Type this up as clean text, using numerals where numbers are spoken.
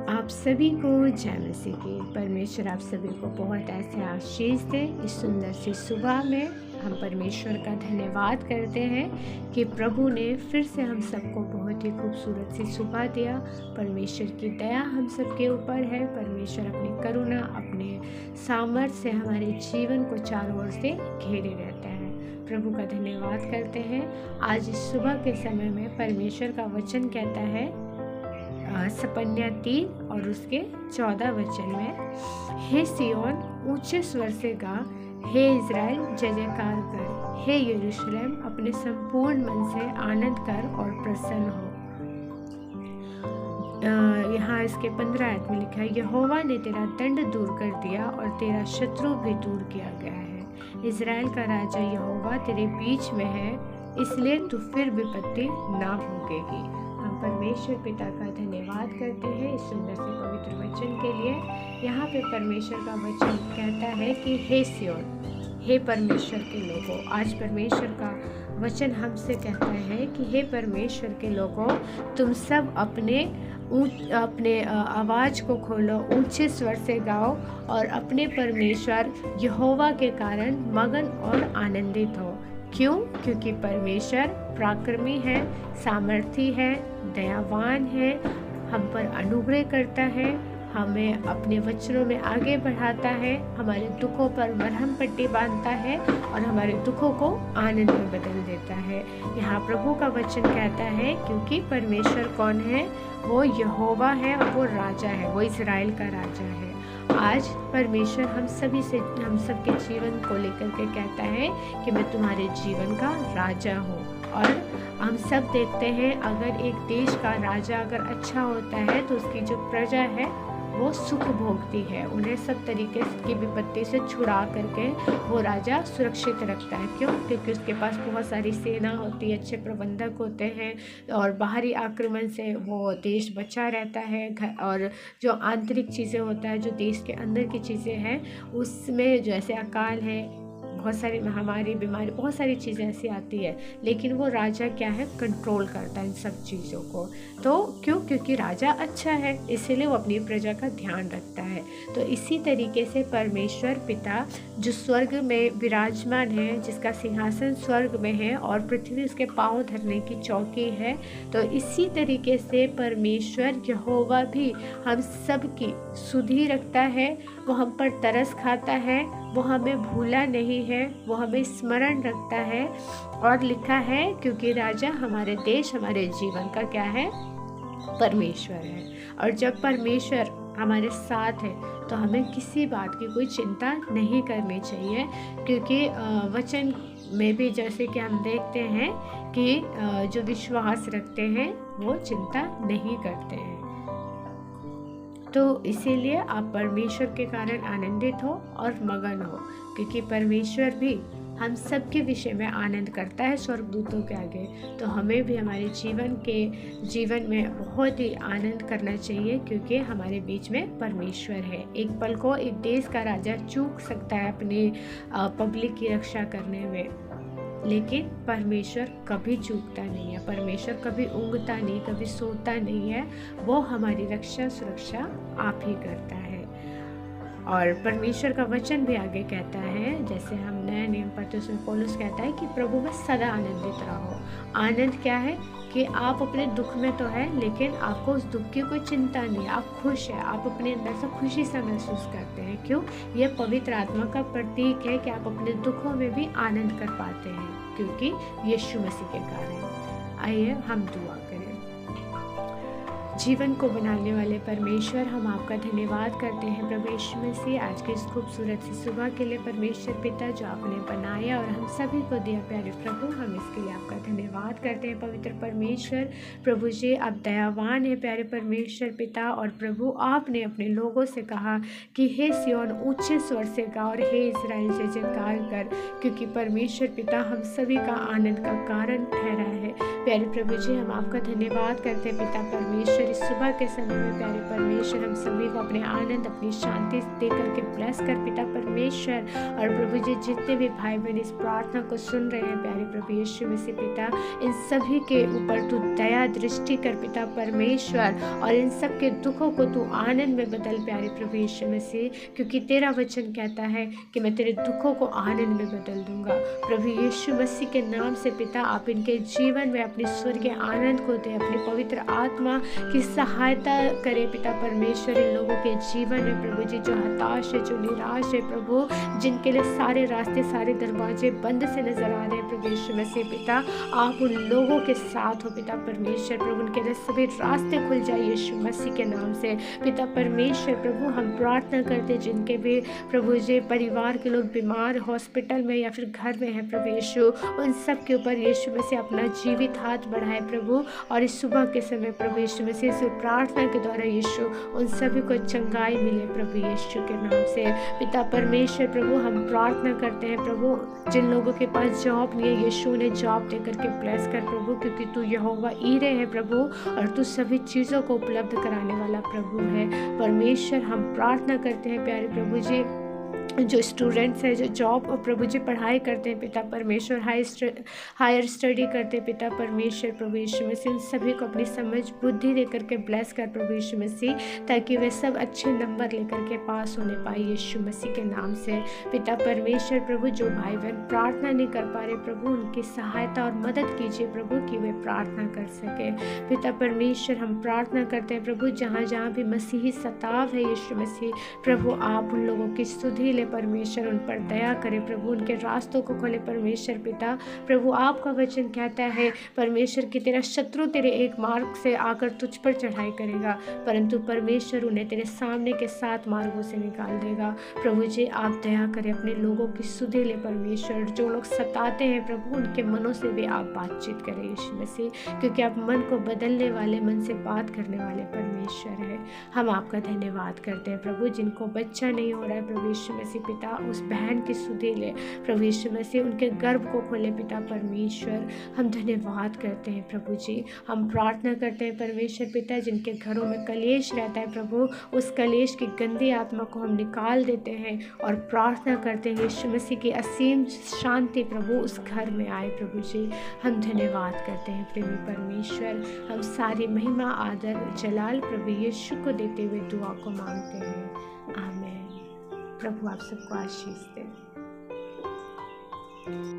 आप सभी को जय मसीह की। परमेश्वर आप सभी को बहुत ऐसे आशीष दे। इस सुंदर सी सुबह में हम परमेश्वर का धन्यवाद करते हैं कि प्रभु ने फिर से हम सबको बहुत ही खूबसूरत सी सुबह दिया। परमेश्वर की दया हम सबके ऊपर है। परमेश्वर अपनी करुणा, अपने सामर्थ्य से हमारे जीवन को चारों ओर से घेरे रहता है। प्रभु का धन्यवाद करते हैं। आज इस सुबह के समय में परमेश्वर का वचन कहता है सपन्या 3 और उसके 14 वचन में, हे सियोन ऊंचे स्वर से गा, हे इज़राइल जय जयकार कर, हे यरूशलेम अपने संपूर्ण मन से आनंद कर और प्रसन्न हो। यहाँ इसके 15 आयत में लिखा है, यहोवा ने तेरा दंड दूर कर दिया और तेरा शत्रु भी दूर किया गया है। इज़राइल का राजा यहोवा तेरे बीच में है, इसलिए तू फिर विपत्ति ना भोगेगी। हम परमेश्वर पिता का धन्यवाद करते हैं इस सुंदर से पवित्र वचन के लिए। यहाँ पे परमेश्वर का वचन कहता है कि हे सियोन, हे परमेश्वर के लोगों। आज परमेश्वर का वचन हमसे कहता है कि हे परमेश्वर के लोगों, तुम सब अपने आवाज़ को खोलो, ऊंचे स्वर से गाओ और अपने परमेश्वर यहोवा के कारण मगन और आनंदित हो। क्यों? क्योंकि परमेश्वर पराक्रमी है, सामर्थी है, दयावान है, हम पर अनुग्रह करता है, हमें अपने वचनों में आगे बढ़ाता है, हमारे दुखों पर मरहम पट्टी बांधता है और हमारे दुखों को आनंद में बदल देता है। यहाँ प्रभु का वचन कहता है क्योंकि परमेश्वर कौन है? वो यहोवा है और वो राजा है, वो इज़राइल का राजा है। आज परमेश्वर हम सबके जीवन को लेकर के कहता है कि मैं तुम्हारे जीवन का राजा हूँ। और हम सब देखते हैं, अगर एक देश का राजा अगर अच्छा होता है तो उसकी जो प्रजा है वो सुख भोगती है, उन्हें सब तरीके की विपत्ति से छुड़ा करके वो राजा सुरक्षित रखता है। क्यों? क्योंकि उसके पास बहुत सारी सेना होती है, अच्छे प्रबंधक होते हैं और बाहरी आक्रमण से वो देश बचा रहता है। और जो आंतरिक चीज़ें होता है, जो देश के अंदर की चीज़ें हैं, उसमें जैसे अकाल है, बहुत सारी महामारी, बीमारी, बहुत सारी चीज़ें ऐसी आती है, लेकिन वो राजा क्या है? कंट्रोल करता है इन सब चीज़ों को। तो क्यों? क्योंकि राजा अच्छा है, इसीलिए वो अपनी प्रजा का ध्यान रखता है। तो इसी तरीके से परमेश्वर पिता जो स्वर्ग में विराजमान है, जिसका सिंहासन स्वर्ग में है और पृथ्वी उसके पाँव धरने की चौकी है, तो इसी तरीके से परमेश्वर यहोवा भी हम सब की सुधि रखता है। वो हम पर तरस खाता है, वो हमें भूला नहीं है, वो हमें स्मरण रखता है। और लिखा है क्योंकि राजा हमारे देश, हमारे जीवन का क्या है? परमेश्वर है। और जब परमेश्वर हमारे साथ है तो हमें किसी बात की कोई चिंता नहीं करनी चाहिए, क्योंकि वचन में भी जैसे कि हम देखते हैं कि जो विश्वास रखते हैं वो चिंता नहीं करते हैं। तो इसीलिए आप परमेश्वर के कारण आनंदित हो और मगन हो, क्योंकि परमेश्वर भी हम सब के विषय में आनंद करता है स्वर्गदूतों के आगे। तो हमें भी हमारे जीवन में बहुत ही आनंद करना चाहिए, क्योंकि हमारे बीच में परमेश्वर है। एक पल को एक देश का राजा चूक सकता है अपनी पब्लिक की रक्षा करने में, लेकिन परमेश्वर कभी चूकता नहीं है। परमेश्वर कभी ऊँघता नहीं, कभी सोता नहीं है। वो हमारी रक्षा सुरक्षा आप ही करता है। और परमेश्वर का वचन भी आगे कहता है, जैसे हम नए नियम पढ़ते हैं उसमें पौलुस कहता है कि प्रभु में सदा आनंदित रहो। आनंद क्या है? कि आप अपने दुख में तो है, लेकिन आपको उस दुख की कोई चिंता नहीं, आप खुश हैं, आप अपने अंदर से खुशी सा महसूस करते हैं। क्यों? यह पवित्र आत्मा का प्रतीक है कि आप अपने दुखों में भी आनंद कर पाते हैं, क्योंकि यीशु मसीह के कारण। आइए हम दुआ करें। जीवन को बनाने वाले परमेश्वर, हम आपका धन्यवाद करते हैं प्रभु यीशु मसीह, आज के इस खूबसूरत सी सुबह के लिए। परमेश्वर पिता जो आपने बनाया और हम सभी को दिया प्यारे प्रभु, हम इसके लिए आपका धन्यवाद करते हैं। पवित्र परमेश्वर प्रभु जी, आप दयावान हैं प्यारे परमेश्वर पिता। और प्रभु आपने अपने लोगों से कहा कि हे सियोन ऊंचे स्वर से गा और हे इज़राइल जय जयकार कर, क्योंकि परमेश्वर पिता हम सभी का आनंद का कारण ठहरा है। प्यारे प्रभु जी, हम आपका धन्यवाद करते हैं पिता परमेश्वर इस सुबह के समय में प्यारे परमेश्वर हम सभी को अपने आनंद, अपनी शांति दे करके ब्लेस कर पिता परमेश्वर। और प्रभु जी जितने भी भाई बहन इस प्रार्थना को सुन रहे हैं प्यारे प्रभु यीशु मसीह पिता, इन सभी के ऊपर तू दया दृष्टि कर पिता परमेश्वर, और इन सब के दुखों को तू आनंद में बदल प्यारे प्रभु यीशु मसीह, क्योंकि तेरा वचन कहता है कि मैं तेरे दुखों को आनंद में बदल दूंगा। प्रभु यीशु मसीह के नाम से पिता आप इनके जीवन में अपनी स्वर्गीय आनंद को दे, अपनी पवित्र आत्मा की सहायता करे पिता परमेश्वर इन लोगों के जीवन में प्रभु जी, जो हताश है, जो निराश है प्रभु, जिनके लिए सारे रास्ते, सारे दरवाजे बंद से नजर आ रहे हैं प्रभु यीशु मसीह पिता, आप उन लोगों के साथ हो पिता परमेश्वर। प्रभु उनके लिए सभी रास्ते खुल जाए यीशु मसीह के नाम से पिता परमेश्वर। प्रभु हम प्रार्थना करते जिनके भी प्रभु जी परिवार के लोग बीमार हॉस्पिटल में या फिर घर में है प्रभु यीशु, उन सब के ऊपर यीशु मसीह अपना जीवित हाथ बढ़ाए प्रभु, और इस सुबह के समय प्रभु यीशु मसीह से प्रार्थना के द्वारा यीशु उन सभी को चंगाई मिले प्रभु यीशु के नाम से पिता परमेश्वर। प्रभु हम प्रार्थना करते हैं प्रभु जिन लोगों के पास जॉब नहीं है यीशु उन्हें जॉब दे करके ब्लेस कर प्रभु, क्योंकि तू यहोवा ईरे है प्रभु, और तू सभी चीज़ों को उपलब्ध कराने वाला प्रभु है परमेश्वर। हम प्रार्थना करते हैं प्यारे प्रभु जी जो स्टूडेंट्स हैं, जो जॉब और प्रभु जी पढ़ाई करते हैं पिता परमेश्वर, हायर स्टडी करते हैं पिता परमेश्वर प्रभु यीशु मसीह, उन सभी को अपनी समझ बुद्धि दे करके ब्लेस कर प्रभु यीशु मसीह, ताकि वे सब अच्छे नंबर लेकर के पास होने पाए यीशु मसीह के नाम से पिता परमेश्वर। प्रभु जो भाई बहन प्रार्थना नहीं कर पा रहे प्रभु, उनकी सहायता और मदद कीजिए प्रभु कि वे प्रार्थना कर सके पिता परमेश्वर। हम प्रार्थना करते हैं प्रभु जहाँ जहाँ भी मसीही सताव है यीशु मसीह, प्रभु आप उन लोगों की सुधि ले परमेश्वर, उन पर दया करे प्रभु, उनके रास्तों को खोले परमेश्वर पिता। प्रभु आपका वचन कहता है परमेश्वर कि तेरा शत्रु तेरे एक मार्ग से आकर तुझ पर चढ़ाई करेगा, परंतु परमेश्वर उन्हें तेरे सामने के 7 मार्गों से निकाल देगा। प्रभु जी आप दया करें, अपने लोगों की सुधि ले परमेश्वर, जो लोग सताते हैं प्रभु उनके मनों से भी आप बातचीत करें यीशु मसीह, क्योंकि आप मन को बदलने वाले, मन से बात करने वाले परमेश्वर है। हम आपका धन्यवाद करते हैं प्रभु जिनको बच्चा नहीं हो रहा है प्रभु यीशु मसीह पिता, उस बहन की सुधि ले प्रभु यीशु मसीह, उनके गर्भ को खोले पिता परमेश्वर। हम धन्यवाद करते हैं प्रभु जी। हम प्रार्थना करते हैं परमेश्वर पिता जिनके घरों में कलेश रहता है प्रभु, उस कलेश की गंदी आत्मा को हम निकाल देते हैं और प्रार्थना करते हैं यीशु मसीह की असीम शांति प्रभु उस घर में आए प्रभु जी। हम धन्यवाद करते हैं प्रेमी परमेश्वर। हम सारी महिमा आदर जलाल प्रभु यीशु को देते हुए दुआ को मांगते हैं, आमीन। प्रभु आप सबको आशीष दे।